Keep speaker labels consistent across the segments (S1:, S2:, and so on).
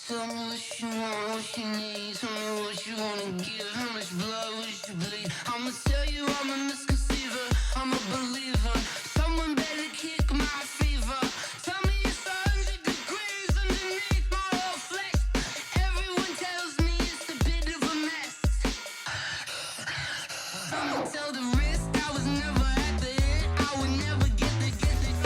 S1: Tell me what you want, what you need. Tell me what you wanna give. How much blood would you bleed? I'ma tell you I'm a misconceiver. I'm a believer. Someone better kick my fever. Tell me it's 100 degrees underneath my whole flesh. Everyone tells me it's a bit of a mess. I'ma tell the risk I was never at the end. I would never get the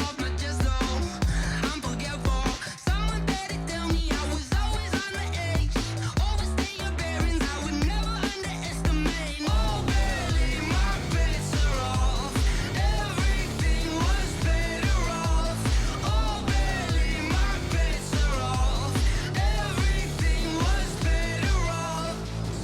S1: off my chest though. I'm forgetful. Someone better tell me I was always on the edge. Overstay your bearings, I would never underestimate. Oh, barely my bets are off. Everything was better off. Oh, barely my bets are off. Everything was better off.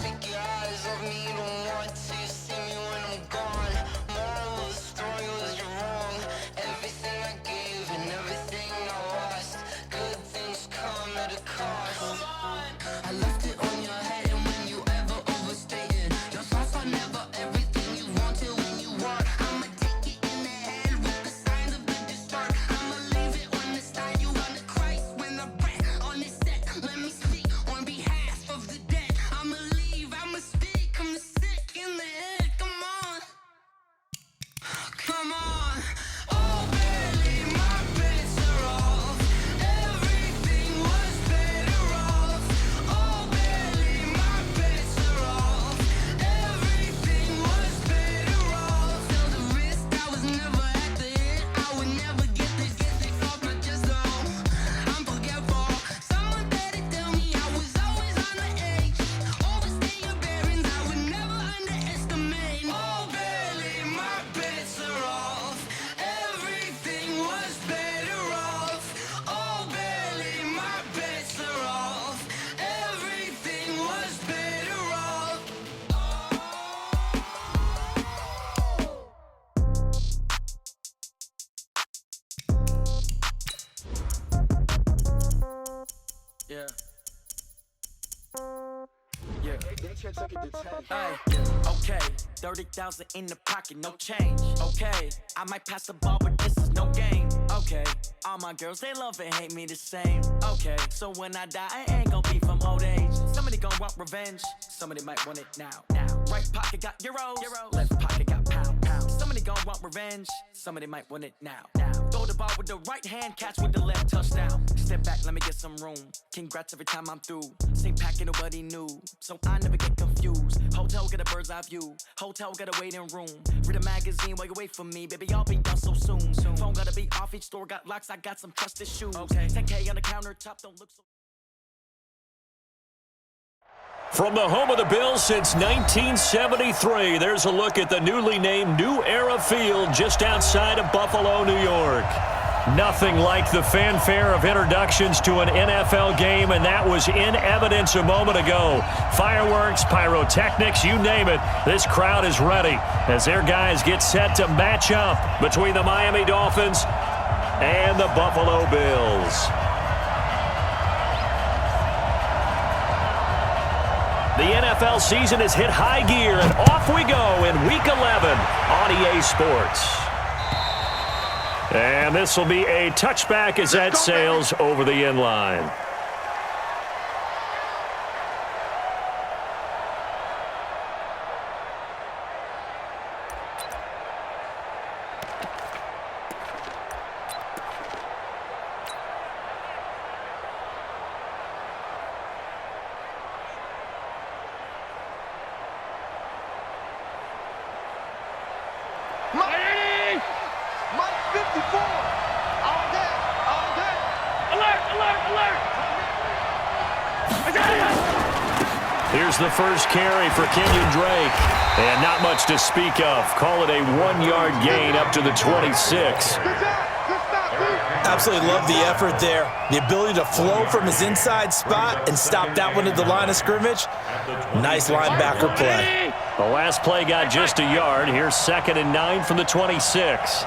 S1: Take your eyes off me, don't want to see me when I'm gone. Moral of the story was you're wrong. Everything I gave and everything I lost. Good things come at a cost. I left it on your head, and when you ever overstay it, your thoughts are never everything you wanted when you want. I'ma take it in the head with the signs of the distort. I'ma leave it on the side. You on the Christ when the breath on this set. Let me speak on behalf of the dead. I'ma leave, I'ma speak. I'm the sick in the head. Come on, come on. Oh, barely my bets are off. Everything was better off. Oh, barely my bets are off. Everything was better off. Tell the risk I was never at the end. I would never get the off my chest though. I'm forgetful. Someone better tell me I was always on the edge. Overstay your bearings, I would never underestimate. Oh, barely my bets are off. Everything was better off. Oh, barely my bets are off. Everything was better off. Yeah. Yeah. Hey, okay, 30,000 in the pocket, no change. Okay, I might pass the ball, but this is no game. Okay, all my girls, they love and hate me the same. Okay, so when I die, I ain't gon' be from old age. Somebody gon' want revenge, somebody might want it now. Right pocket got euros, left pocket got pound. Somebody gon' want revenge, somebody might want it now. Throw the ball with the right hand, catch with the left, touchdown. Step back, let me get some room. Congrats every time I'm through. Same packet, nobody knew, so I never get confused. Hotel got a bird's eye view, hotel got a waiting room. Read a magazine while you wait for me, baby, I'll be done so soon. Phone gotta be off, each store got locks, I got some trusted shoes. 10K on the countertop, don't look so...
S2: From the home of the Bills since 1973, there's a look at the newly named New Era Field just outside of Buffalo, New York. Nothing like the fanfare of introductions to an NFL game, and that was in evidence a moment ago. Fireworks, pyrotechnics, you name it, this crowd is ready as their guys get set to match up between the Miami Dolphins and the Buffalo Bills. The NFL season has hit high gear, and off we go in Week 11 on EA Sports. And this will be a touchback as that sails over the end line. Here's the first carry for Kenyon Drake. And not much to speak of. Call it a 1-yard gain up to the 26.
S3: Absolutely love the effort there. The ability to flow from his inside spot and stop that one at the line of scrimmage. Nice linebacker play.
S2: The last play got just a yard. Here's 2nd and 9 from the 26.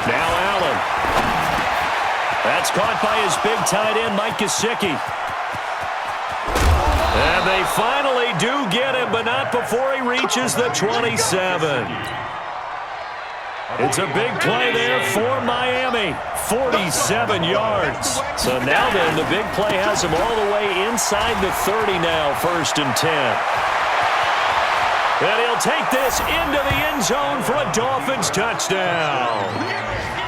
S2: Now Allen. That's caught by his big tight end, Mike Gesicki. And they finally do get him, but not before he reaches the 27. It's a big play there for Miami. 47 yards. So now then, the big play has them all the way inside the 30 now, 1st and 10. And he'll take this into the end zone for a Dolphins touchdown.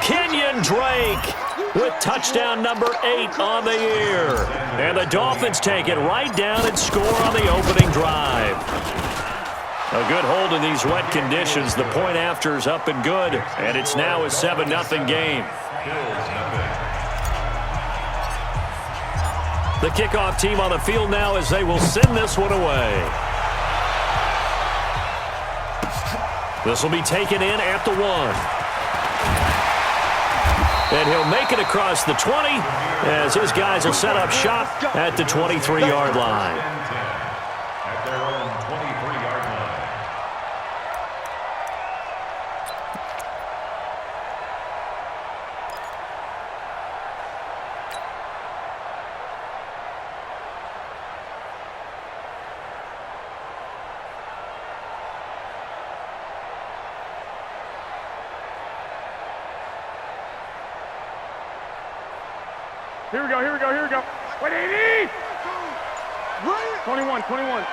S2: Kenyon Drake with touchdown number 8 on the year. And the Dolphins take it right down and score on the opening drive. A good hold in these wet conditions. The point after is up and good, and it's now a 7-0 game. The kickoff team on the field now as they will send this one away. This will be taken in at the 1. And he'll make it across the 20 as his guys will set up shop at the 23-yard line.
S4: Here we go, here we go, here we go. Wait, 80! 21.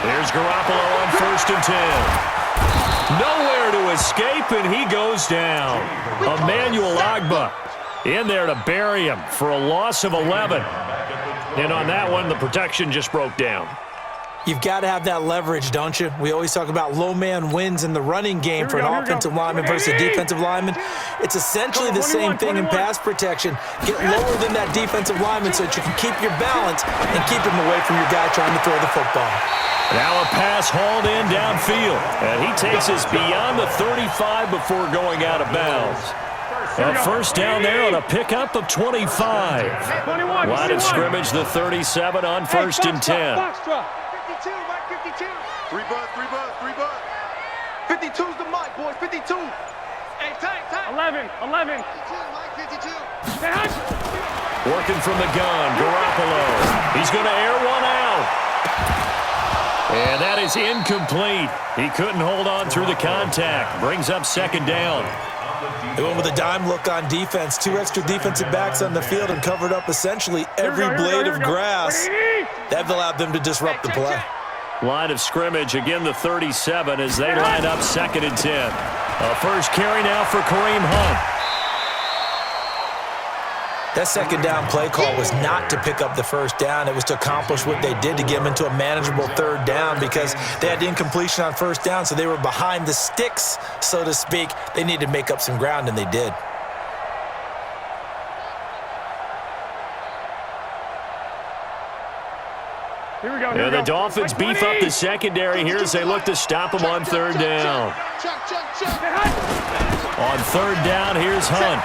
S2: There's Garoppolo on 1st and 10. Nowhere to escape, and he goes down. Emmanuel Ogbah in there to bury him for a loss of 11. And on that one, the protection just broke down.
S3: You've got to have that leverage, don't you? We always talk about low man wins in the running game for an offensive lineman versus a defensive lineman. It's essentially the same thing in pass protection. Get lower than that defensive lineman so that you can keep your balance and keep him away from your guy trying to throw the football.
S2: Now a pass hauled in downfield, and he takes us beyond the 35 before going out of bounds. A first down there on a pickup of 25. Line of scrimmage, the 37 on 1st and 10.
S5: 3 bud. 52's the mic, boys. 52. Hey, tight.
S4: 11.
S5: 52.
S2: Working from the gun, Garoppolo. He's going to air one out. And that is incomplete. He couldn't hold on through the contact. Brings up 2nd down.
S3: They went with a dime look on defense. 2 extra defensive backs on the field and covered up essentially every blade of grass. That allowed them to disrupt the play.
S2: Line of scrimmage, again the 37 as they line up 2nd and 10. A first carry now for Kareem Hunt.
S3: That 2nd down play call was not to pick up the 1st down. It was to accomplish what they did to get them into a manageable 3rd down because they had incompletion on 1st down, so they were behind the sticks, so to speak. They needed to make up some ground, and they did.
S2: And the Dolphins beef up the secondary here as they look to stop him on 3rd down. On 3rd down, here's Hunt.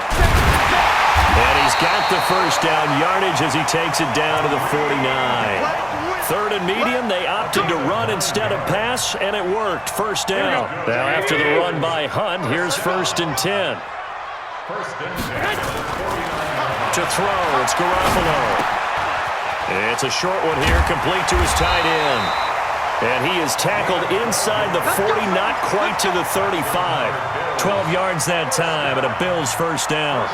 S2: And he's got the 1st down yardage as he takes it down to the 49. 3rd and medium, they opted to run instead of pass, and it worked. 1st down. Now after the run by Hunt, here's 1st and 10. To throw, it's Garoppolo. It's a short one here, complete to his tight end. And he is tackled inside the 40, not quite to the 35. 12 yards that time, and a Bills 1st down.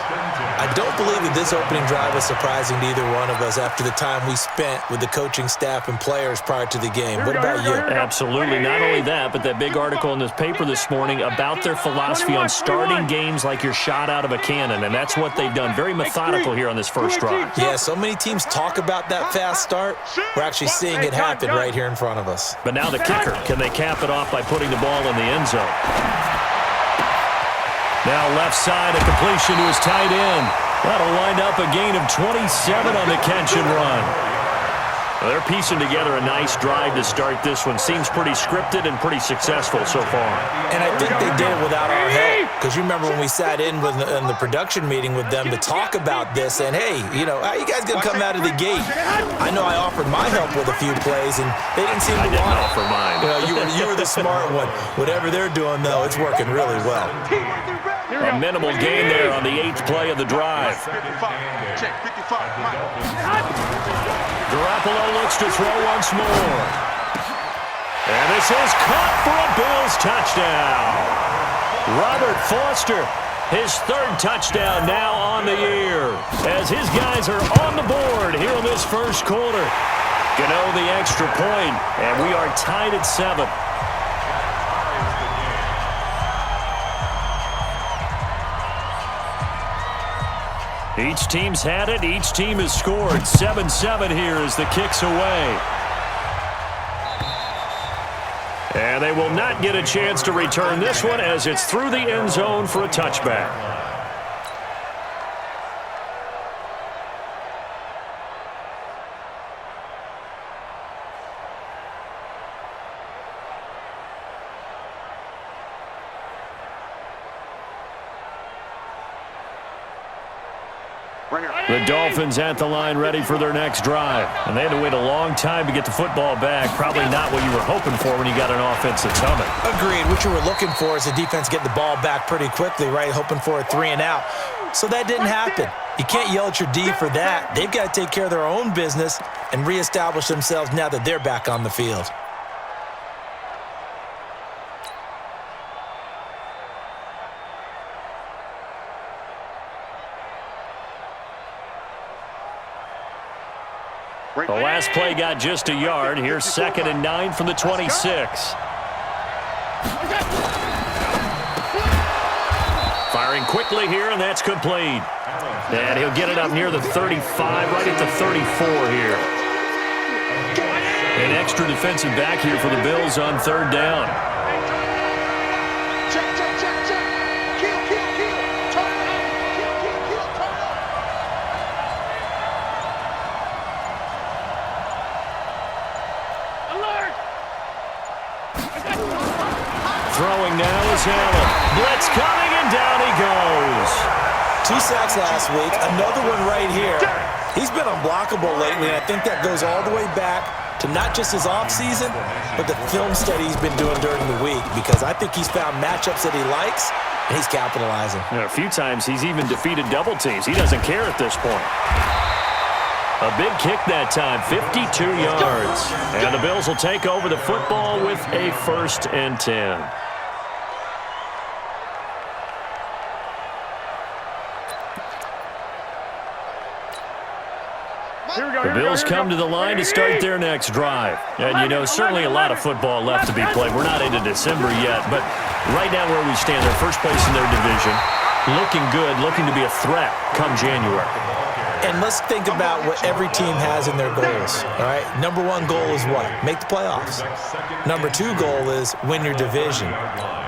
S3: I don't believe that this opening drive was surprising to either one of us after the time we spent with the coaching staff and players prior to the game. What about you?
S2: Absolutely. Not only that, but that big article in this paper this morning about their philosophy on starting games like you're shot out of a cannon, and that's what they've done. Very methodical here on this first drive.
S3: Yeah, so many teams talk about that fast start. We're actually seeing it happen right here in front of us.
S2: But now the kicker, can they cap it off by putting the ball in the end zone? Now left side, a completion to his tight end. That'll wind up a gain of 27 on the catch and run. Well, they're piecing together a nice drive to start this one. Seems pretty scripted and pretty successful so far.
S3: And I think they did it without our help. Because you remember when we sat in the production meeting with them to talk about this, and hey, you know, how you guys gonna come out of the gate? I know I offered my help with a few plays, and they didn't seem to want it.
S2: I didn't offer mine.
S3: You know, you were the smart one. Whatever they're doing, though, it's working really well.
S2: A minimal gain there on the 8th play of the drive. Garoppolo looks to throw once more. And this is caught for a Bills touchdown. Robert Foster, his third touchdown now on the year, as his guys are on the board here in this first quarter. Gano the extra point, and we are tied at 7. Each team's had it. Each team has scored. 7-7 here as the kick's away. And they will not get a chance to return this one as it's through the end zone for a touchback. The Dolphins at the line ready for their next drive. And they had to wait a long time to get the football back. Probably not what you were hoping for when you got an offense that's humming.
S3: Agreed. What you were looking for is the defense getting the ball back pretty quickly, right? Hoping for a 3-and-out. So that didn't happen. You can't yell at your D for that. They've got to take care of their own business and reestablish themselves now that they're back on the field.
S2: The last play got just a yard. Here's 2nd and 9 from the 26. Firing quickly here, and that's complete. And he'll get it up near the 35, right at the 34 here. An extra defensive back here for the Bills on 3rd down. Throwing now is Allen. Blitz coming, and down he goes.
S3: 2 sacks last week, another one right here. He's been unblockable lately, and I think that goes all the way back to not just his offseason, but the film study he's been doing during the week, because I think he's found matchups that he likes, and he's capitalizing.
S2: A few times he's even defeated double teams. He doesn't care at this point. A big kick that time, 52 yards. And the Bills will take over the football with a 1st and 10. The Bills come to the line to start their next drive. And, you know, certainly a lot of football left to be played. We're not into December yet, but right now where we stand, they're first place in their division, looking good, looking to be a threat come January.
S3: And let's think about what every team has in their goals, all right? Number 1 goal is what? Make the playoffs. Number 2 goal is win your division.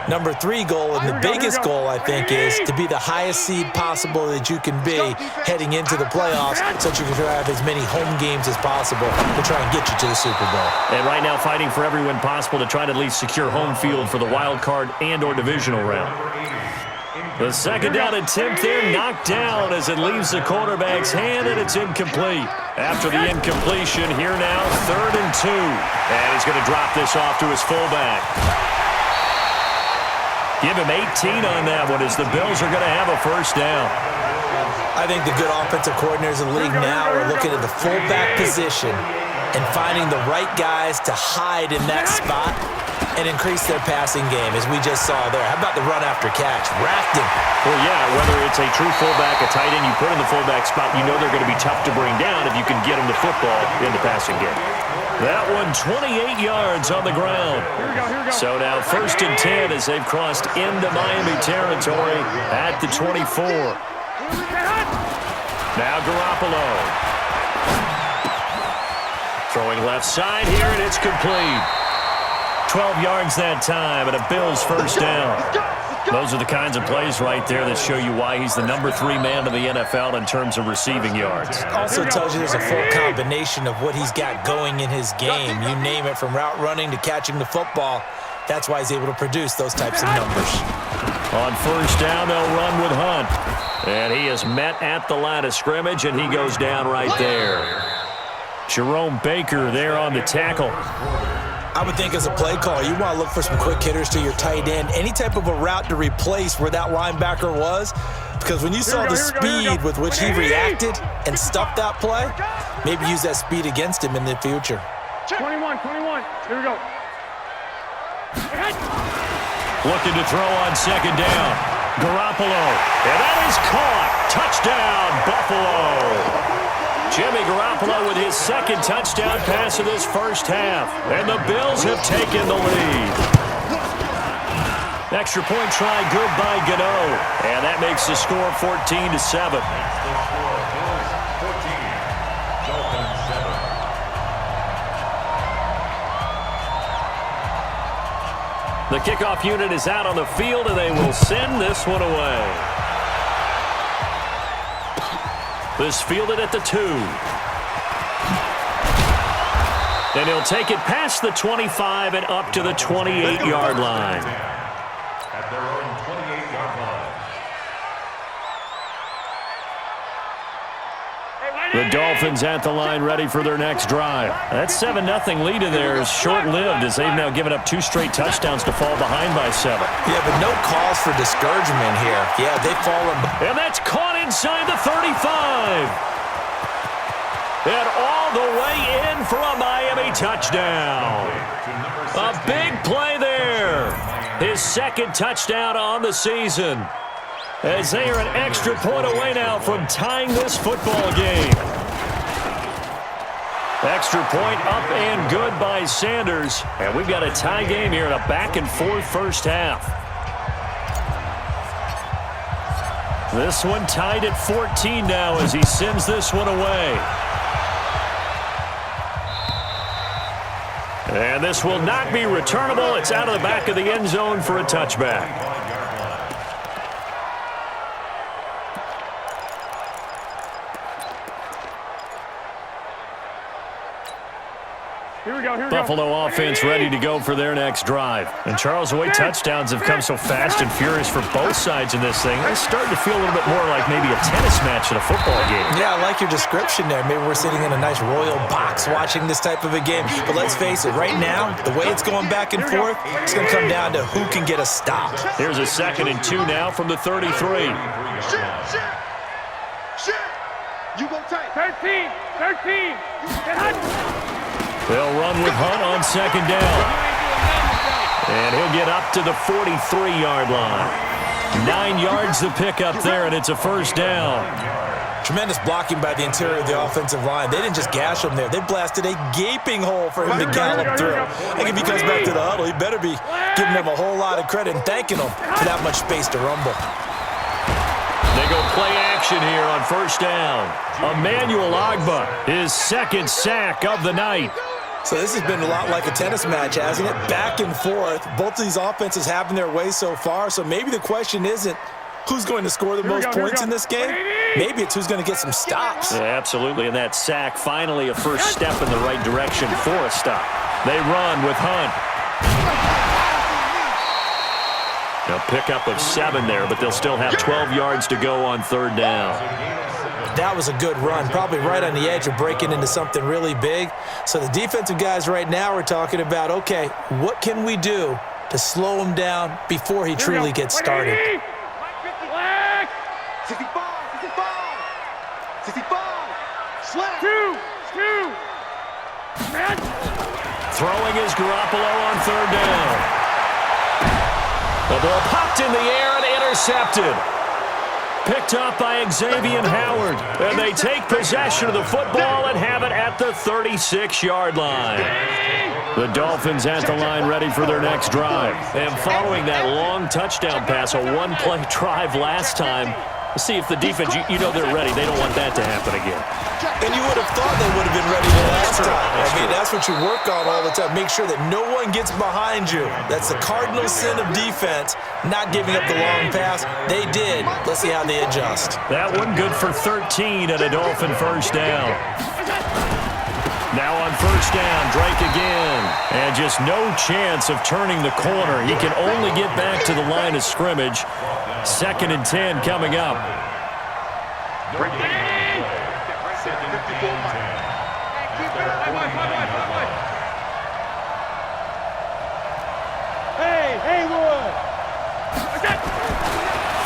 S3: Number 3 goal, and the biggest goal, I think, is to be the highest seed possible that you can be heading into the playoffs so that you can have as many home games as possible to try and get you to the Super Bowl.
S2: And right now fighting for every win possible to try to at least secure home field for the wild card and or divisional round. The 2nd down attempt there knocked down as it leaves the quarterback's hand, and it's incomplete. After the incompletion, here now, 3rd and 2. And he's going to drop this off to his fullback. Give him 18 on that one as the Bills are going to have a 1st down.
S3: I think the good offensive coordinators in the league now are looking at the fullback position and finding the right guys to hide in that spot and increase their passing game, as we just saw there. How about the run after catch? Racked him.
S2: Well, yeah, whether it's a true fullback, a tight end, you put in the fullback spot, you know they're going to be tough to bring down if you can get them the football in the passing game. That one, 28 yards on the ground. So now 1st and 10 as they've crossed into Miami territory at the 24. Now Garoppolo. Throwing left side here, and it's complete. 12 yards that time, and a Bills 1st down. Those are the kinds of plays right there that show you why he's the number 3 man in the NFL in terms of receiving yards.
S3: Also tells you there's a full combination of what he's got going in his game. You name it, from route running to catching the football. That's why he's able to produce those types of numbers.
S2: On 1st down, they'll run with Hunt. And he is met at the line of scrimmage, and he goes down right there. Jerome Baker there on the tackle.
S3: I would think as a play call, you want to look for some quick hitters to your tight end. Any type of a route to replace where that linebacker was. Because when you saw the speed with which he reacted and stuffed that play, maybe use that speed against him in the future.
S4: 21. Here we go.
S2: Looking to throw on second down. Garoppolo. And that is caught. Touchdown, Buffalo. Jimmy Garoppolo with his second touchdown pass of this first half. And the Bills have taken the lead. Extra point try good by Gano. And that makes the score 14-7. The kickoff unit is out on the field, and they will send this one away. This fielded at the 2. And he'll take it past the 25 and up to the 28-yard line.
S6: At their own 28-yard line.
S2: The Dolphins at the line ready for their next drive. That 7-0 lead in there is short-lived as they've now given up 2 straight touchdowns to fall behind by 7.
S3: Yeah, but no cause for discouragement here. Yeah, they've fallen.
S2: And that's caught inside the 35. And all the way in for a Miami touchdown. A big play there. His second touchdown on the season. As they are an extra point away now from tying this football game. Extra point up and good by Sanders. And we've got a tie game here in a back-and-forth first half. This one tied at 14 now as he sends this one away. And this will not be returnable. It's out of the back of the end zone for a touchback. Buffalo offense ready to go for their next drive. And Charles, the way touchdowns have come so fast and furious for both sides in this thing, it's starting to feel a little bit more like maybe a tennis match at a football game.
S3: Yeah, I like your description there. Maybe we're sitting in a nice royal box watching this type of a game. But let's face it, right now, the way it's going back and forth, it's going to come down to who can get a stop.
S2: Here's a 2nd and 2 now from the 33.
S5: Shit. You gonna take
S4: 13.
S2: They'll run with Hunt on second down. And he'll get up to the 43-yard line. 9 yards to pick up there, and it's a first down.
S3: Tremendous blocking by the interior of the offensive line. They didn't just gash him there. They blasted a gaping hole for him to gallop through. I think if he comes back to the huddle, he better be giving them a whole lot of credit and thanking them for that much space to rumble.
S2: They go play action here on first down. Emmanuel Ogbah, his second sack of the night.
S3: So this has been a lot like a tennis match, hasn't it? Back and forth. Both of these offenses having their way so far. So maybe the question isn't who's going to score the most points in this game. Maybe it's who's going to get some stops.
S2: Yeah, absolutely. And that sack, finally a first step in the right direction for a stop. They run with Hunt. A pickup of 7 there, but they'll still have 12 yards to go on third down.
S3: That was a good run, probably right on the edge of breaking into something really big. So the defensive guys right now are talking about, okay, what can we do to slow him down before he truly gets started?
S5: 65. Slack.
S4: 2.
S2: Throwing is Garoppolo on third down. The ball popped in the air and intercepted. Picked up by Xavier Howard. And they take possession of the football and have it at the 36-yard line. The Dolphins at the line ready for their next drive. And following that long touchdown pass, a one-play drive last time, let's see if the defense, you know they're ready. They don't want that to happen again.
S3: And you would have thought they would have been ready the last time. That's what you work on all the time. Make sure that no one gets behind you. That's the cardinal sin of defense, not giving up the long pass. They did. Let's see how they adjust.
S2: That one good for 13 at a Dolphin first down. Now on first down, Drake again. And just no chance of turning the corner. He can only get back to the line of scrimmage. 2nd and 10 coming up.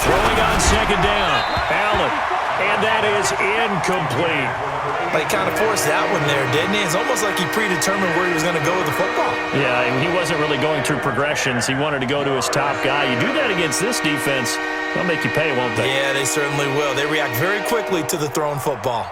S2: Throwing on second down. Allen. And that is incomplete.
S3: He kind of forced that one there, didn't he? It's almost like he predetermined where he was going to go with the football.
S2: Yeah, and he wasn't really going through progressions. He wanted to go to his top guy. You do that against this defense, they'll make you pay, won't they?
S3: Yeah, they certainly will. They react very quickly to the thrown football.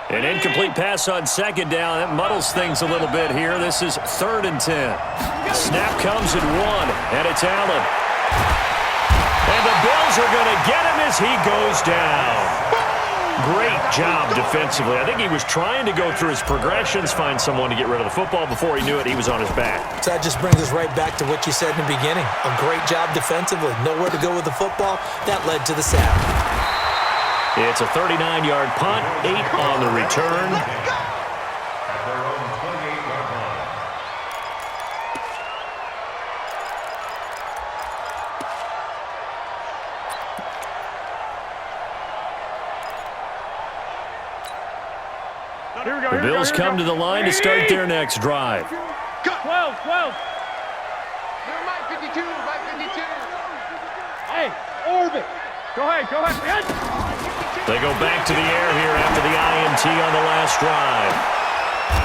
S2: An incomplete pass on second down. That muddles things a little bit here. This is 3rd and 10. Snap comes at 1, and it's Allen. And the Bills are going to get him as he goes down. Great job defensively. I think he was trying to go through his progressions, find someone to get rid of the football. Before he knew it, he was on his back.
S3: So that just brings us right back to what you said in the beginning. A great job defensively. Nowhere to go with the football. That led to the sack.
S2: It's a 39-yard punt, 8 on the return.
S6: At their own 28-yard line.
S2: The Bills come to the line to start their next drive.
S4: 12.
S5: Mike 52, Mike 52.
S4: Hey, Orbit. Go ahead.
S2: They go back to the air here after the INT on the last drive.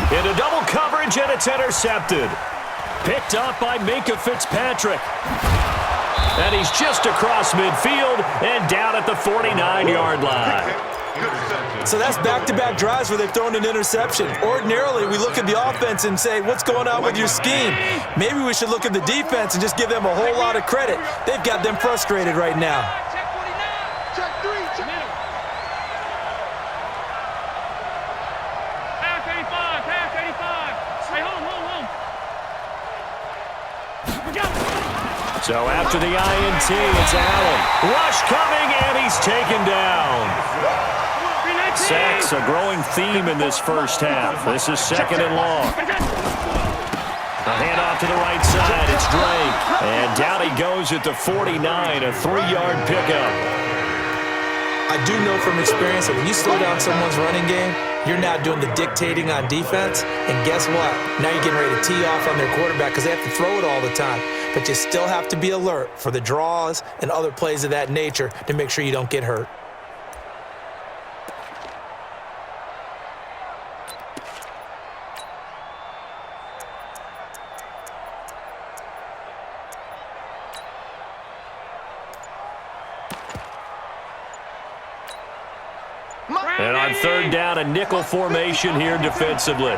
S2: Into double coverage, and it's intercepted. Picked up by Minkah Fitzpatrick. And he's just across midfield and down at the 49-yard line.
S3: So that's back-to-back drives where they've thrown an interception. Ordinarily, we look at the offense and say, what's going on with your scheme? Maybe we should look at the defense and just give them a whole lot of credit. They've got them frustrated right now.
S5: Check 3, check.
S4: Pass 85. Hey, home.
S2: So after the INT, it's Allen. Rush coming, and he's taken down. Sacks a growing theme in this first half. This is 2nd and long. A handoff to the right side. It's Drake. And down he goes at the 49, a 3-yard pickup.
S3: I do know from experience that when you slow down someone's running game, you're now doing the dictating on defense. And guess what? Now you're getting ready to tee off on their quarterback because they have to throw it all the time. But you still have to be alert for the draws and other plays of that nature to make sure you don't get hurt.
S2: And on 3rd down, a nickel formation here defensively.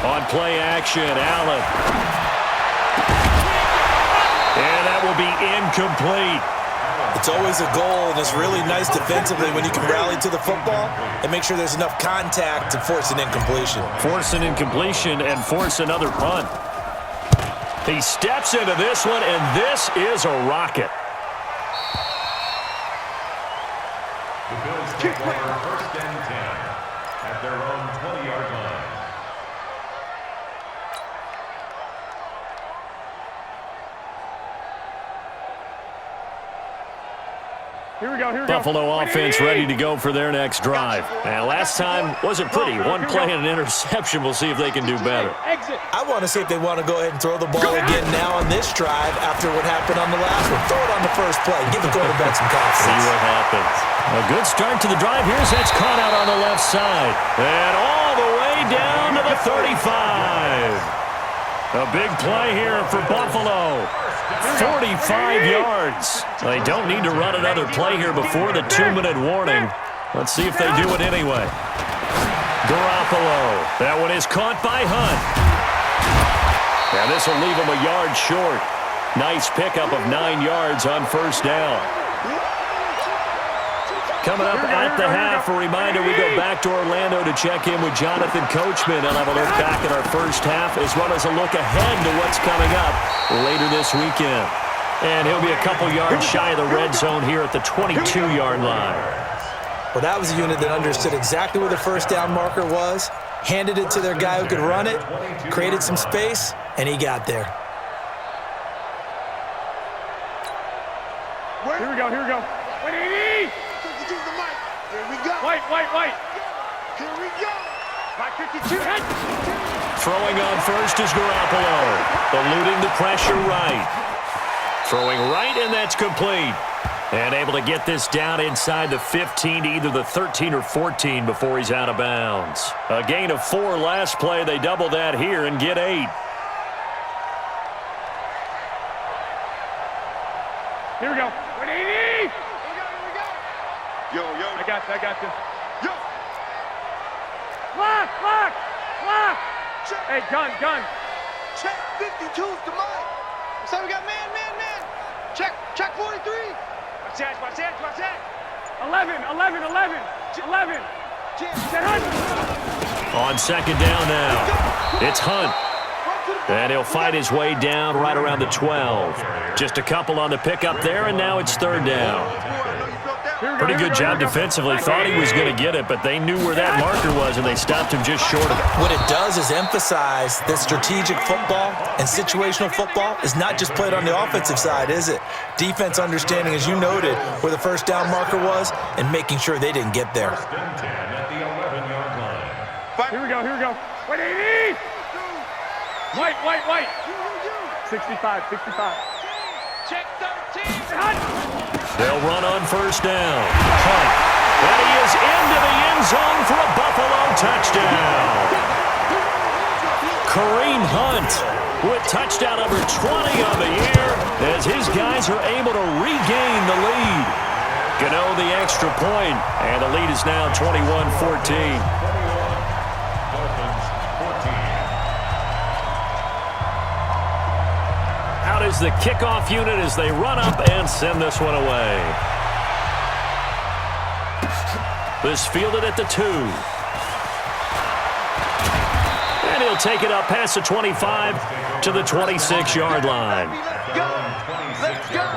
S2: On play action, Allen. And that will be incomplete.
S3: It's always a goal, and it's really nice defensively when you can rally to the football and make sure there's enough contact to force an incompletion.
S2: Force an incompletion and force another punt. He steps into this one, and this is a rocket.
S6: The Bills take over 1st and 10 at their own 20-yard line.
S4: Here we go.
S2: Buffalo offense ready to go for their next drive. And last time wasn't pretty. One play and an interception. We'll see if they can do better.
S3: I want to see if they want to go ahead and throw the ball again now on this drive after what happened on the last one. Throw it on the first play. Give the quarterback some confidence.
S2: See what happens. A good start to the drive. Here's that's caught out on the left side. And all the way down to the 35. A big play here for Buffalo. 45 yards. They don't need to run another play here before the 2-minute warning. Let's see if they do it anyway. Garoppolo. That one is caught by Hunt. Now this will leave him a yard short. Nice pickup of 9 yards on 1st down. Coming up at the half, a reminder, we go back to Orlando to check in with Jonathan Coachman and have a look back at our first half as well as a look ahead to what's coming up later this weekend. And he'll be a couple yards shy of the red zone here at the 22-yard line.
S3: Well, that was a unit that understood exactly where the 1st down marker was, handed it to their guy who could run it, created some space, and he got there.
S4: Here we go, here we go. 180!
S5: 52's the mic. Here we go.
S4: White.
S5: Here we go. 552.
S2: Throwing on first is Garoppolo. Eluding the pressure right. Throwing right, and that's complete. And able to get this down inside the 15 to either the 13 or 14 before he's out of bounds. A gain of 4 last play. They double that here and get 8.
S4: Here we go. 180!
S5: Yo.
S4: I got this.
S5: Yo.
S4: Lock!
S5: Check.
S4: Hey, gun.
S5: Check. 52's the mic. So we got man. Check 43. Watch that.
S4: 11. Hunt!
S2: On second down now, it's Hunt. And he'll fight his way down right around the 12. Just a couple on the pickup there, and now it's third down. Pretty good job defensively. Thought he was going to get it, but they knew where that marker was, and they stopped him just short of it.
S3: What it does is emphasize that strategic football and situational football is not just played on the offensive side, is it? Defense understanding, as you noted, where the first down marker was and making sure they didn't get there.
S6: First and 10 at the 11-yard line.
S4: Here we go. 180! White. 65.
S5: Check 13.
S4: Hunt!
S2: They'll run on first down. Hunt. And he is into the end zone for a Buffalo touchdown. Kareem Hunt with touchdown number 20 on the year as his guys are able to regain the lead. Gano the extra point, and the lead is now 21-14.
S6: Dolphins 14.
S2: Out is the kickoff unit as they run up and send this one away. This fielded at the 2. And he'll take it up past the 25 to the 26-yard line.
S5: Let's go.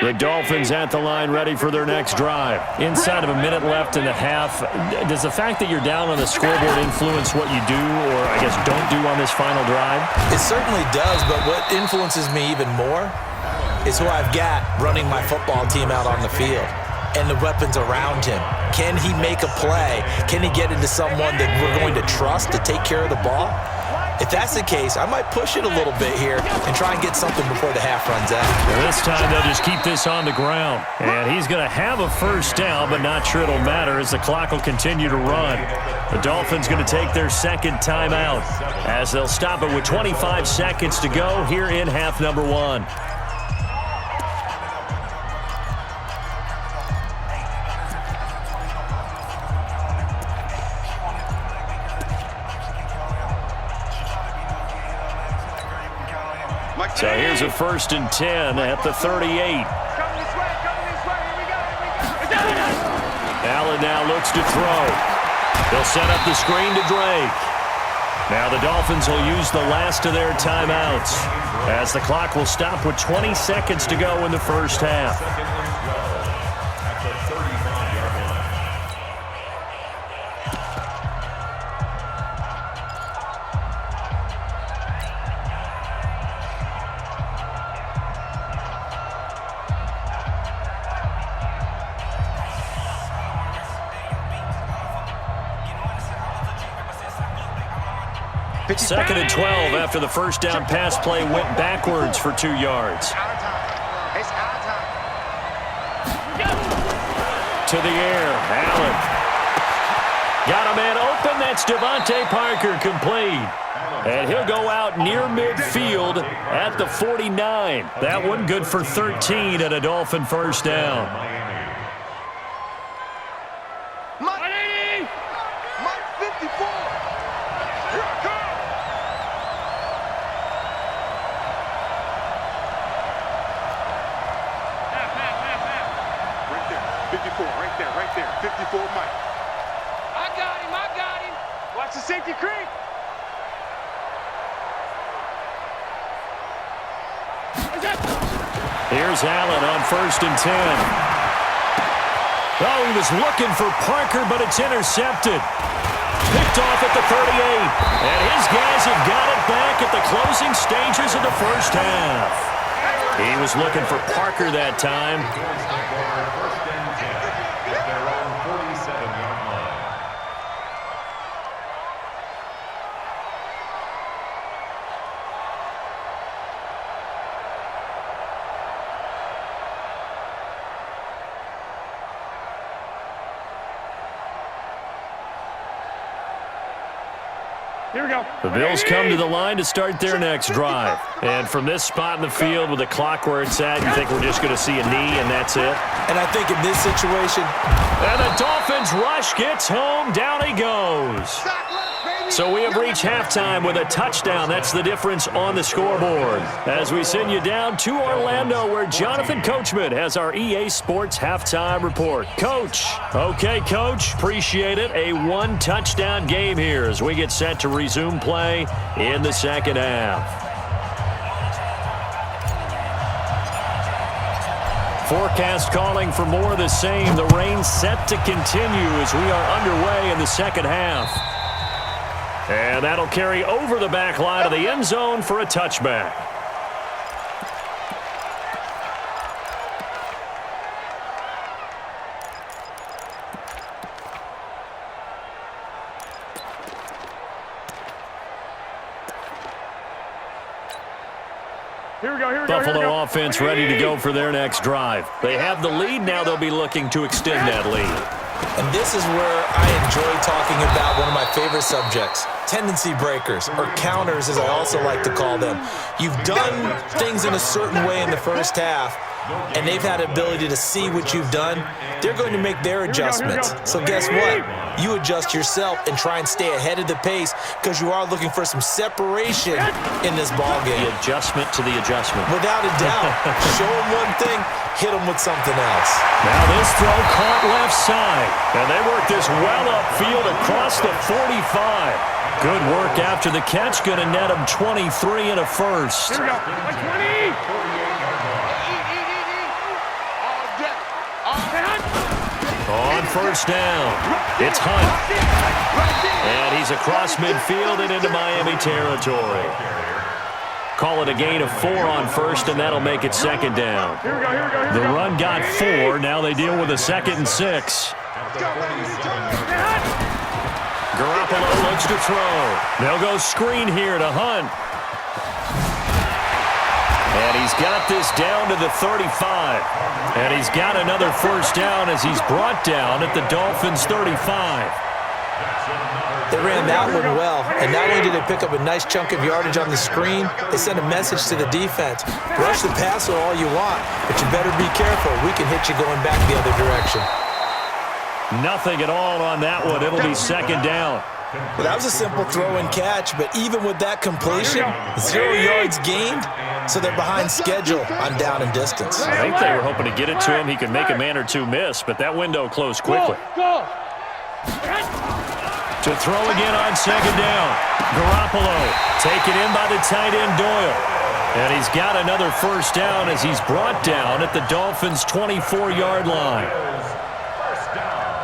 S2: The Dolphins at the line ready for their next drive. Inside of a minute left in the half, does the fact that you're down on the scoreboard influence what you do or, I guess, don't do on this final drive?
S3: It certainly does, but what influences me even more is who I've got running my football team out on the field and the weapons around him. Can he make a play? Can he get into someone that we're going to trust to take care of the ball? If that's the case, I might push it a little bit here and try and get something before the half runs out.
S2: And this time they'll just keep this on the ground. And he's going to have a first down, but not sure it'll matter as the clock will continue to run. The Dolphins going to take their second timeout as they'll stop it with 25 seconds to go here in half number 1. So here's a 1st and 10 at the 38.
S5: Coming this way. Here we go.
S2: Allen now looks to throw. They'll set up the screen to Drake. Now the Dolphins will use the last of their timeouts as the clock will stop with 20 seconds to go in the first half.
S6: At the 35-yard line.
S2: Second and 12 after the first down pass play went backwards for 2 yards.
S5: It's our time.
S2: To the air, Allen. Got a man open, that's Devontae Parker complete. And he'll go out near midfield at the 49. That one good for 13 and a Dolphin first down.
S5: Mike 54. Here I come. Right there. 54. Right there. 54 Mike. I got him. Watch the safety creep.
S2: Here's Allen on 1st and 10. Oh, he was looking for Parker, but it's intercepted. Picked off at the 38. And his guys have got it back at the closing stages of the first half. He was looking for Parker that time.
S6: First and 10 at their own 47-yard line.
S4: Here we go.
S2: The Bills come to the line to start their next drive. And from this spot in the field with the clock where it's at, you think we're just going to see a knee and that's it?
S3: And I think in this situation,
S2: and the Dolphins rush gets home. Down he goes. So we have reached halftime with a touchdown. That's the difference on the scoreboard. As we send you down to Orlando, where Jonathan Coachman has our EA Sports halftime report. Coach. Okay, Coach. Appreciate it. A one-touchdown game here as we get set to resume play in the second half. Forecast calling for more of the same. The rain set to continue as we are underway in the second half. And that'll carry over the back line of the end zone for a touchback.
S4: Here we go, here we go.
S2: Buffalo offense ready to go for their next drive. They have the lead. Now they'll be looking to extend that lead.
S3: and this is where I enjoy talking about one of my favorite subjects, tendency breakers, or counters as I also like to call them. You've done things in a certain way in the first half, and they've had the ability to see what you've done. They're going to make their adjustments. So guess what? You adjust yourself and try and stay ahead of the pace because you are looking for some separation in this ballgame.
S2: The adjustment to the adjustment.
S3: Without a doubt. Show them one thing, hit them with something else.
S2: Now this throw caught left side. And they work this well upfield across the 45. Good work after the catch. Going to net them 23 and a first.
S4: Here we go. Like 20.
S2: On first down, it's Hunt. And he's across midfield and into Miami territory. Call it a gain of 4 on first, and that'll make it second down. The run got 4. Now they deal with a 2nd and 6. Garoppolo looks to throw. They'll go screen here to Hunt. And he's got this down to the 35. And he's got another first down as he's brought down at the Dolphins' 35.
S3: They ran that one well, and not only did they pick up a nice chunk of yardage on the screen, they sent a message to the defense. Rush the passer all you want, but you better be careful. We can hit you going back the other direction.
S2: Nothing at all on that one. It'll be second down.
S3: Well, that was a simple throw and catch, but even with that completion, 0 yards gained, so they're behind schedule on down and distance.
S2: I think they were hoping to get it to him. He could make a man or two miss, but that window closed quickly. To throw again on second down. Garoppolo taken in by the tight end Doyle. And he's got another first down as he's brought down at the Dolphins' 24-yard line.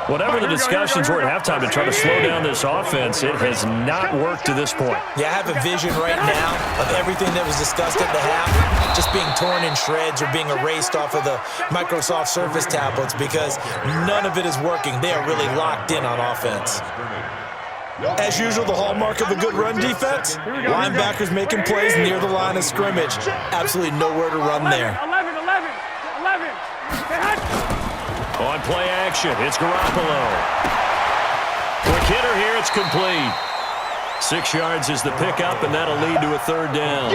S2: Whatever the discussions were at halftime to try to slow down this offense, it has not worked to this point.
S3: Yeah, I have a vision right now of everything that was discussed at the half just being torn in shreds or being erased off of the Microsoft Surface tablets because none of it is working. They are really locked in on offense. As usual, the hallmark of a good run defense, linebackers making plays near the line of scrimmage. Absolutely nowhere to run there.
S4: 11.
S2: On play action, it's Garoppolo. Quick hitter here, it's complete. 6 yards is the pickup, and that'll lead to a third down.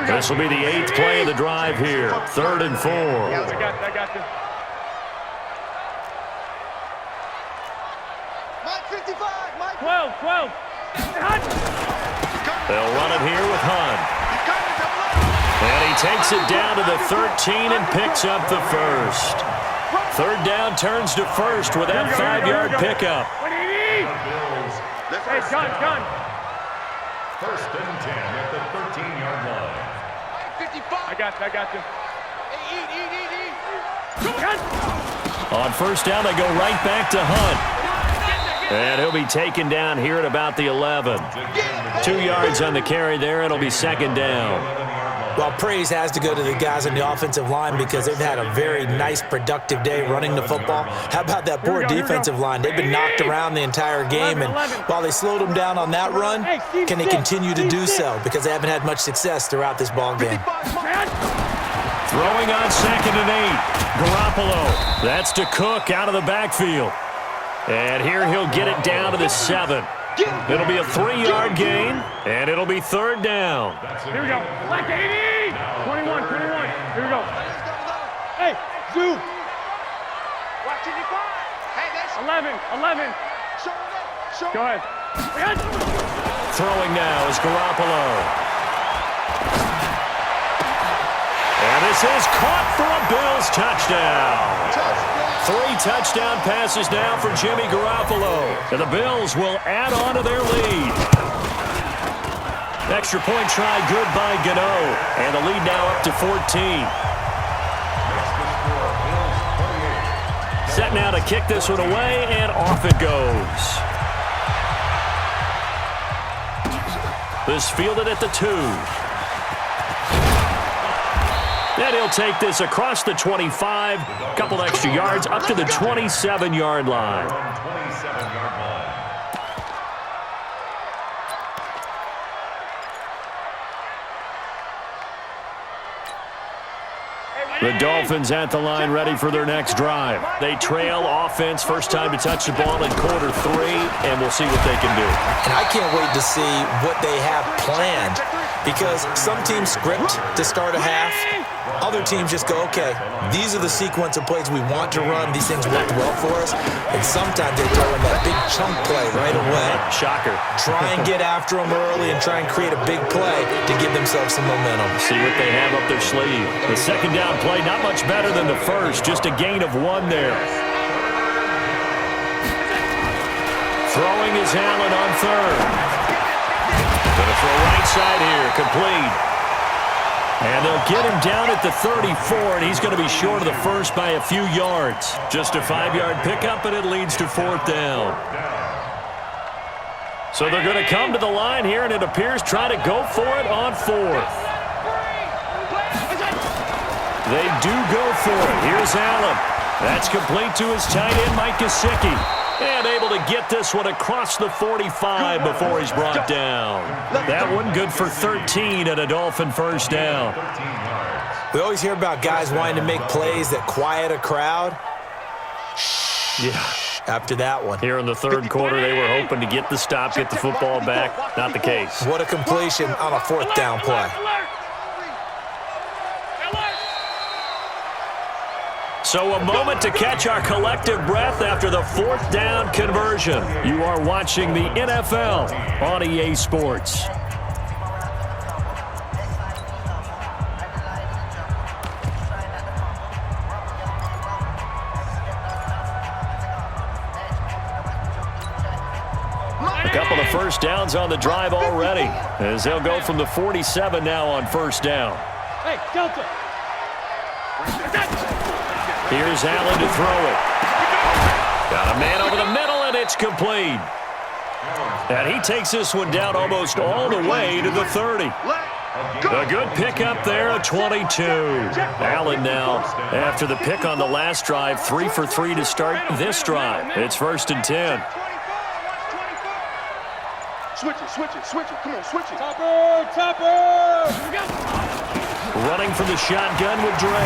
S2: This will be the 8th play of the drive here. 3rd and 4.
S4: I got this.
S5: Mike 55, Mike
S4: 12.
S2: They'll run it here with Hunt. And he takes it down to the 13 and picks up the first. 3rd down turns to first with that 5-yard pickup.
S4: Hey, gun.
S6: 1st and 10 at the 13-yard line.
S5: 55.
S4: I got you.
S5: Hey, eat.
S2: On first down, they go right back to Hunt. And he'll be taken down here at about the 11. 2 yards on the carry there. It'll be second down.
S3: Well, praise has to go to the guys on the offensive line because they've had a very nice, productive day running the football. How about that poor defensive line? They've been knocked around the entire game, and while they slowed them down on that run, can they continue to do so? Because they haven't had much success throughout this ball game.
S2: Throwing on 2nd and 8. Garoppolo. That's to Cook out of the backfield. And here he'll get it down to the 7. It'll be a 3-yard gain, and it'll be third down.
S4: Here we go. Like 80. 21. Here we go. Hey, Zoo.
S5: Watch it, hey, that's
S4: 11.
S5: show.
S4: Go ahead.
S2: Throwing now is Garoppolo. And this is caught for a Bills touchdown. 3 touchdown passes now for Jimmy Garoppolo. And the Bills will add on to their lead. Extra point try good by Gano. And the lead now up to 14. Set now to kick this one away, and off it goes. This fielded at the 2. And he'll take this across the 25, couple extra yards up to the 27-yard line. The Dolphins at the line ready for their next drive. They trail offense, first time to touch the ball in quarter 3, and we'll see what they can do.
S3: And I can't wait to see what they have planned because some teams script to start a half. Other teams just go, okay, these are the sequence of plays we want to run. These things worked well for us. And sometimes they throw in that big chunk play right away.
S2: Shocker.
S3: Try and get after them early and try and create a big play to give themselves some momentum.
S2: See what they have up their sleeve. The second down play, not much better than the first. Just a gain of 1 there. Throwing is Allen on 3rd. Going to throw right side here, complete. And they'll get him down at the 34, and he's going to be short of the first by a few yards. Just a 5-yard pickup, and it leads to 4th down. So they're going to come to the line here, and it appears try to go for it on 4th. They do go for it. Here's Allen. That's complete to his tight end, Mike Gesicki. And able to get this one across the 45 before he's brought down. That one good for 13 and a Dolphin first down.
S3: We always hear about guys wanting to make plays that quiet a crowd.
S2: Yeah.
S3: After that one.
S2: Here in the 3rd quarter, they were hoping to get the stop, get the football back. Not the case.
S3: What a completion on a 4th down play.
S2: So a moment to catch our collective breath after the 4th down conversion. You are watching the NFL on EA Sports. A couple of first downs on the drive already, as they'll go from the 47 now on first down.
S4: Hey, Delta.
S2: Here's Allen to throw it. Got a man over the middle, and it's complete. And he takes this one down almost all the way to the 30. A good pickup there, a 22. Allen now, after the pick on the last drive, 3 for 3 to start this drive. It's 1st and 10.
S5: Switch it. Come on, switch it.
S4: Topper.
S2: Running from the shotgun with Dre.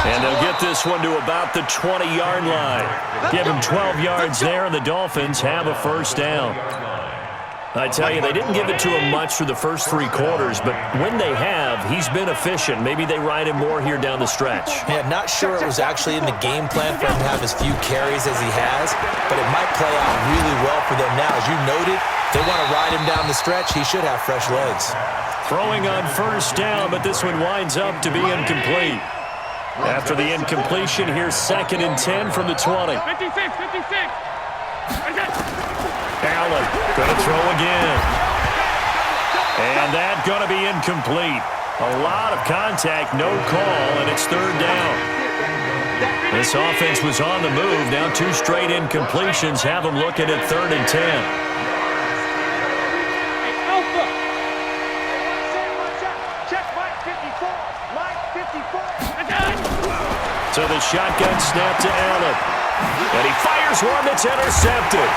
S2: And they'll get this one to about the 20-yard line. Give him 12 yards there, and the Dolphins have a first down. I tell you, they didn't give it to him much through the first 3 quarters, but when they have, he's been efficient. Maybe they ride him more here down the stretch.
S3: Yeah, not sure it was actually in the game plan for him to have as few carries as he has, but it might play out really well for them now. As you noted, they want to ride him down the stretch. He should have fresh legs.
S2: Throwing on first down, but this one winds up to be incomplete. After the incompletion, here's 2nd and 10 from the 20.
S4: 56.
S2: Allen going to throw again. And that going to be incomplete. A lot of contact, no call, and it's third down. This offense was on the move. Now 2 straight incompletions have them looking at 3rd and 10. So the shotgun snap to Allen. And he fires one that's intercepted.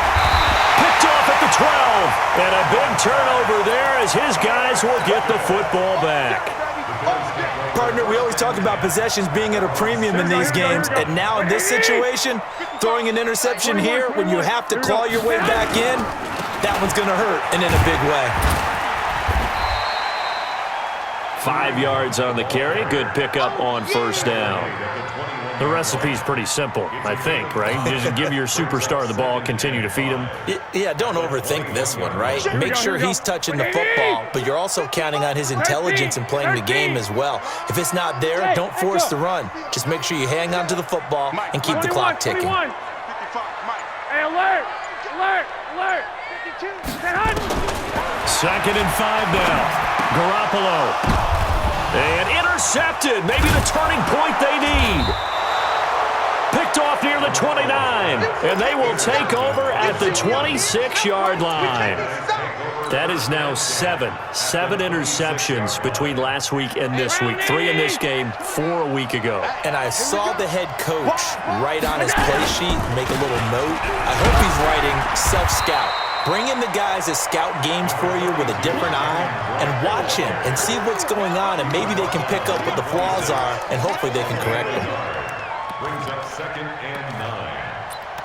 S2: Picked off at the 12. And a big turnover there as his guys will get the football back.
S3: Partner, we always talk about possessions being at a premium in these games. And now in this situation, throwing an interception here when you have to claw your way back in, that one's going to hurt and in a big way.
S2: 5 yards on the carry. Good pickup on first down. The recipe's pretty simple, I think, right? Just give your superstar the ball, continue to feed him.
S3: Yeah, don't overthink this one, right? Make sure he's touching the football, but you're also counting on his intelligence in playing the game as well. If it's not there, don't force the run. Just make sure you hang on to the football and keep the clock ticking.
S4: Hey, alert! Alert! Alert! 52!
S2: 2nd and 5 now. Garoppolo. And intercepted. Maybe the turning point they need. Picked off near the 29. And they will take over at the 26-yard line. That is now 7 interceptions between last week and this week. 3 in this game, 4 a week ago.
S3: And I saw the head coach write on his play sheet, make a little note. I hope he's writing self-scout. Bring in the guys that scout games for you with a different eye and watch him and see what's going on, and maybe they can pick up what the flaws are, and hopefully they can correct them.
S6: Brings up 2nd and 9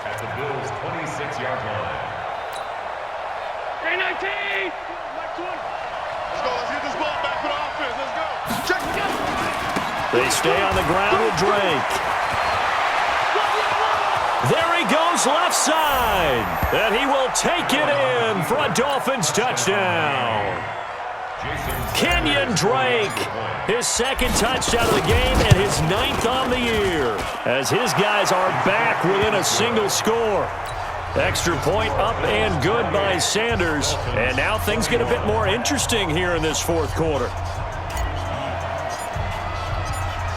S6: at the Bills' 26-yard line.
S4: 19!
S5: Let's go. Let's get this ball back for the offense. Let's go. Check.
S2: They stay on the ground with Drake. There he goes left side. And he will take it in for a Dolphins touchdown. Kenyon Drake, his 2nd touchdown of the game and his 9th on the year, as his guys are back within a single score. Extra point up and good by Sanders. And now things get a bit more interesting here in this 4th quarter.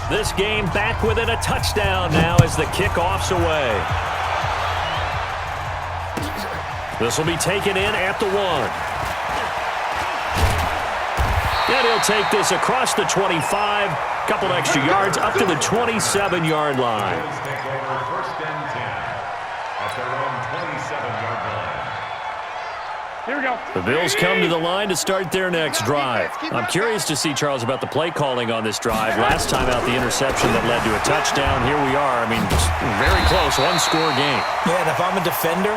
S2: This game back within a touchdown now as the kickoff's away. This will be taken in at the 1. And he'll take this across the 25. Couple extra yards up to the 27-yard line.
S6: Take over 1st and 10 at their own 27-yard line.
S4: Here we go.
S2: The Bills come to the line to start their next drive. I'm curious to see, Charles, about the play calling on this drive. Last time out, the interception that led to a touchdown. Here we are. I mean, very close, 1-score game.
S3: Yeah, and if I'm a defender,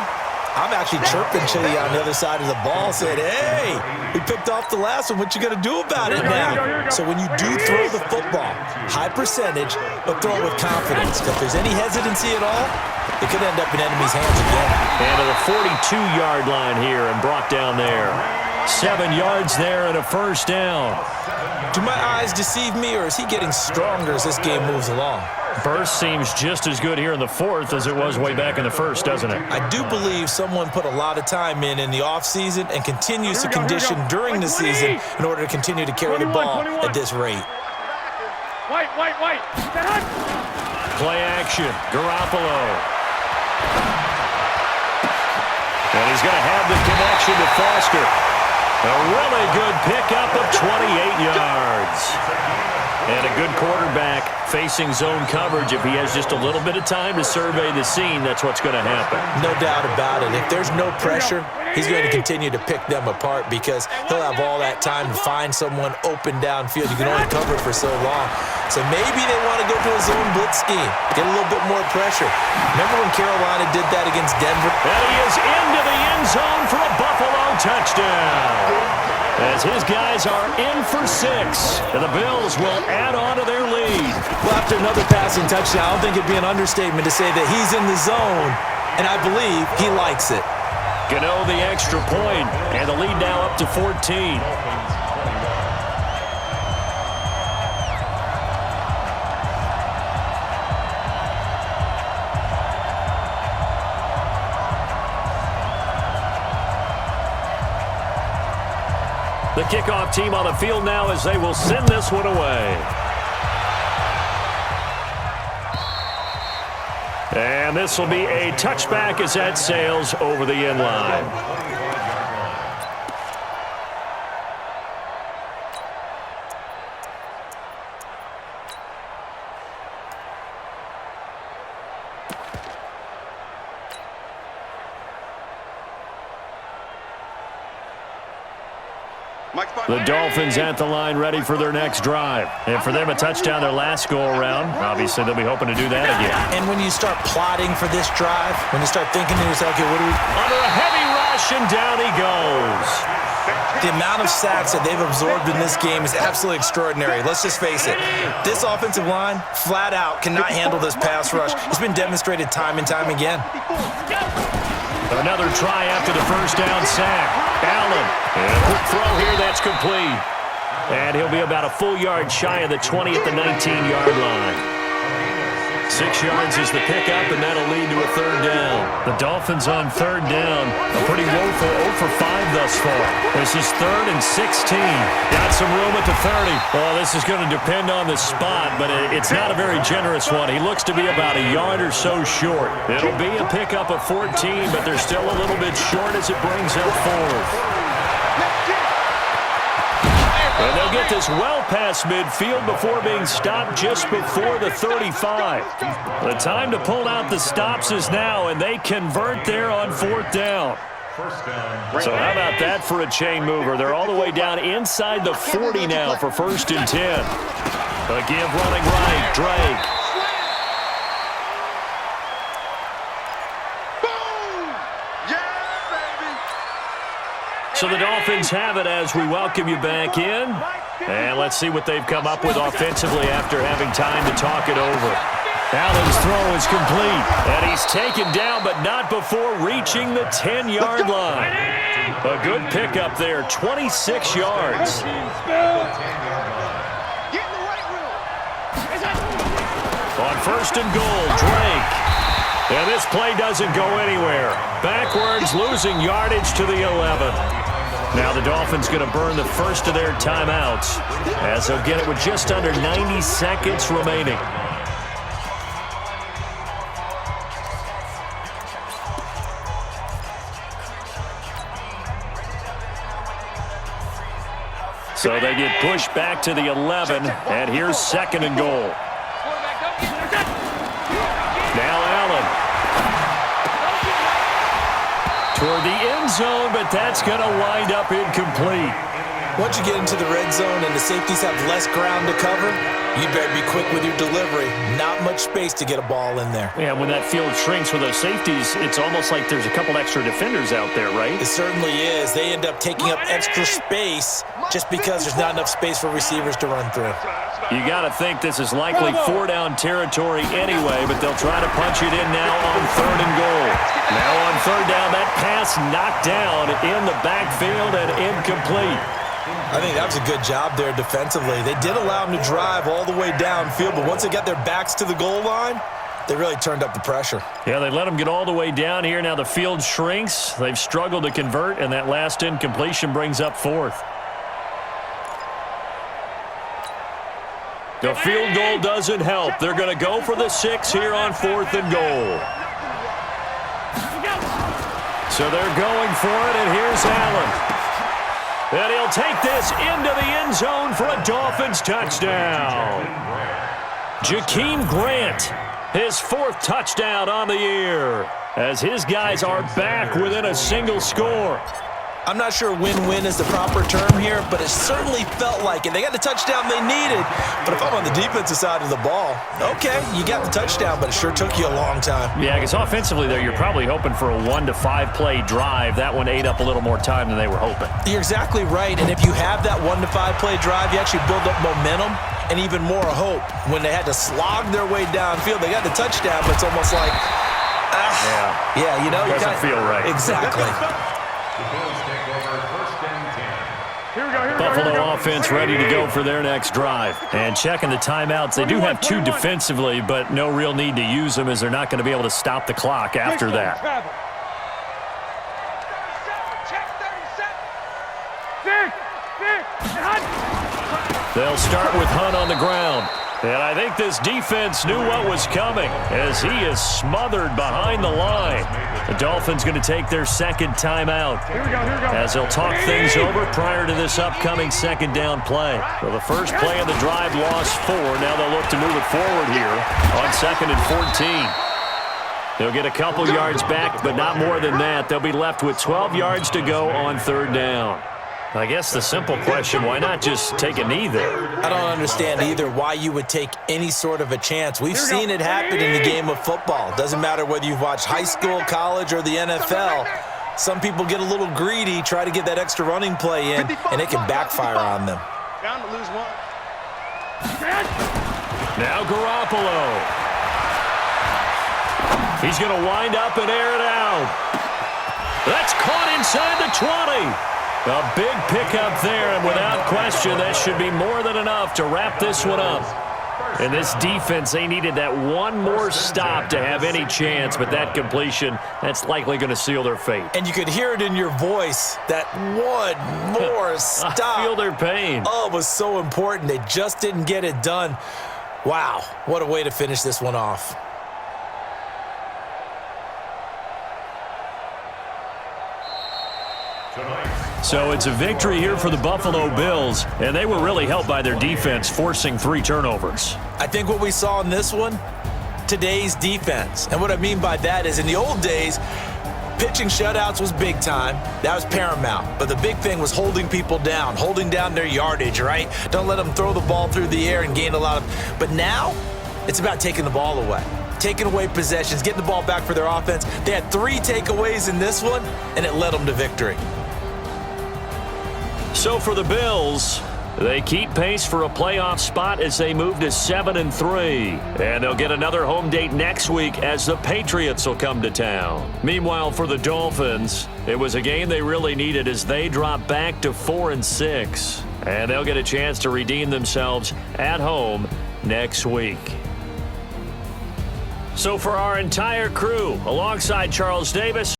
S3: I'm actually chirping Chili on the other side of the ball, saying, hey, we picked off the last one. What you going to do about it now? So when you do throw the football, high percentage, but throw it with confidence. If there's any hesitancy at all, it could end up in enemy's hands again.
S2: And to the 42-yard line here and brought down there. 7 yards there and a first down.
S3: Do my eyes deceive me, or is he getting stronger as this game moves along?
S2: Burst seems just as good here in the 4th as it was way back in the 1st, doesn't it?
S3: I do believe someone put a lot of time in the offseason and continues to condition during the season in order to continue to carry the ball at this rate.
S4: White.
S2: Play action. Garoppolo. And he's going to have the connection to Foster. A really good pickup of 28 yards. And a good quarterback facing zone coverage. If he has just a little bit of time to survey the scene, that's what's going to happen.
S3: No doubt about it. If there's no pressure, he's going to continue to pick them apart because he'll have all that time to find someone open downfield. You can only cover it for so long. So maybe they want to go to a zone blitz scheme, get a little bit more pressure. Remember when Carolina did that against Denver?
S2: And he is into the end zone for a Buffalo touchdown. As his guys are in for 6, and the Bills will add on to their lead.
S3: Well, after another passing touchdown, I don't think it'd be an understatement to say that he's in the zone, and I believe he likes it.
S2: Gano the extra point, and the lead now up to 14. The kickoff team on the field now as they will send this one away. And this will be a touchback as that sails over the end line. The Dolphins at the line ready for their next drive. And for them, a touchdown their last go-around. Obviously, they'll be hoping to do that again.
S3: And when you start plotting for this drive, when you start thinking to yourself, okay, what do we...
S2: Under a heavy rush, and down he goes.
S3: The amount of sacks that they've absorbed in this game is absolutely extraordinary. Let's just face it. This offensive line, flat out, cannot handle this pass rush. It's been demonstrated time and time again.
S2: Another try after the first down sack. Allen, and a quick throw here, that's complete. And he'll be about a full yard shy of the 20 at the 19-yard line. 6 yards is the pickup, and that'll lead to a third down. The Dolphins on third down. A pretty woeful 0 for 5 thus far. This is 3rd and 16. Got some room at the 30. Well, this is going to depend on the spot, but it's not a very generous one. He looks to be about a yard or so short. It'll be a pickup of 14, but they're still a little bit short as it brings up 4th. And they'll get this well past midfield before being stopped just before the 35. The time to pull out the stops is now, and they convert there on 4th down. So how about that for a chain mover? They're all the way down inside the 40 now for 1st and 10. A give running right, Drake. So the Dolphins have it as we welcome you back in. And let's see what they've come up with offensively after having time to talk it over. Allen's throw is complete. And he's taken down, but not before reaching the 10-yard line. A good pickup there, 26 yards. On 1st and goal, Drake. And this play doesn't go anywhere. Backwards, losing yardage to the 11. Now the Dolphins going to burn the first of their timeouts as they'll get it with just under 90 seconds remaining. So they get pushed back to the 11, and here's 2nd and goal. Now Allen. Toward the end zone, but that's going to wind up incomplete.
S3: Once you get into the red zone and the safeties have less ground to cover, you better be quick with your delivery. Not much space to get a ball in there.
S2: Yeah, when that field shrinks with those safeties, it's almost like there's a couple extra defenders out there, right?
S3: It certainly is. They end up taking up extra space just because there's not enough space for receivers to run through.
S2: You got to think this is likely 4-down territory anyway, but they'll try to punch it in now on 3rd and goal. Now on 3rd down, that pass knocked down in the backfield and incomplete.
S3: I think that was a good job there defensively. They did allow them to drive all the way downfield, but once they got their backs to the goal line, they really turned up the pressure.
S2: Yeah, they let them get all the way down here. Now the field shrinks. They've struggled to convert, and that last incompletion brings up 4th. The field goal doesn't help. They're going to go for the 6 here on 4th and goal. So they're going for it, and here's Allen. And he'll take this into the end zone for a Dolphins touchdown. Jakeem Grant, his 4th touchdown on the year, as his guys are back within a single score.
S3: I'm not sure win-win is the proper term here, but it certainly felt like it. They got the touchdown they needed, but if I'm on the defensive side of the ball, okay, you got the touchdown, but it sure took you a long time.
S2: Yeah, because offensively there, you're probably hoping for a 1 to 5 play drive. That one ate up a little more time than they were hoping.
S3: You're exactly right, and if you have that 1 to 5 play drive, you actually build up momentum and even more hope. When they had to slog their way downfield, they got the touchdown, but it's almost like, yeah, you know,
S2: it doesn't feel right.
S3: Exactly.
S2: Buffalo offense ready to go for their next drive. And checking the timeouts, they do have 2 defensively, but no real need to use them as they're not going to be able to stop the clock after that. They'll start with Hunt on the ground. And I think this defense knew what was coming as he is smothered behind the line. The Dolphins going to take their second timeout as they'll talk things over prior to this upcoming second down play. So the first play of the drive lost 4. Now they'll look to move it forward here on 2nd and 14. They'll get a couple yards back, but not more than that. They'll be left with 12 yards to go on 3rd down. I guess the simple question, why not just take a knee there?
S3: I don't understand either why you would take any sort of a chance. We've seen it happen in the game of football. Doesn't matter whether you've watched high school, college, or the NFL. Some people get a little greedy, try to get that extra running play in, and it can backfire on them.
S5: Down to lose 1.
S2: Now Garoppolo. He's going to wind up and air it out. That's caught inside the 20. A big pickup there, and without question, that should be more than enough to wrap this one up. And this defense, they needed that one more stop to have any chance, but that completion, that's likely going to seal their fate.
S3: And you could hear it in your voice, that one more stop.
S2: I feel their pain.
S3: Oh, it was so important. They just didn't get it done. Wow, what a way to finish this one off.
S2: So it's a victory here for the Buffalo Bills, and they were really helped by their defense, forcing 3 turnovers.
S3: I think what we saw in this one, today's defense. And what I mean by that is in the old days, pitching shutouts was big time. That was paramount. But the big thing was holding people down, holding down their yardage, right? Don't let them throw the ball through the air and gain a lot of... But now, it's about taking the ball away. Taking away possessions, getting the ball back for their offense. They had 3 takeaways in this one, and it led them to victory.
S2: So for the Bills, they keep pace for a playoff spot as they move to 7-3. And they'll get another home date next week as the Patriots will come to town. Meanwhile, for the Dolphins, it was a game they really needed as they drop back to 4-6. And they'll get a chance to redeem themselves at home next week. So for our entire crew, alongside Charles Davis,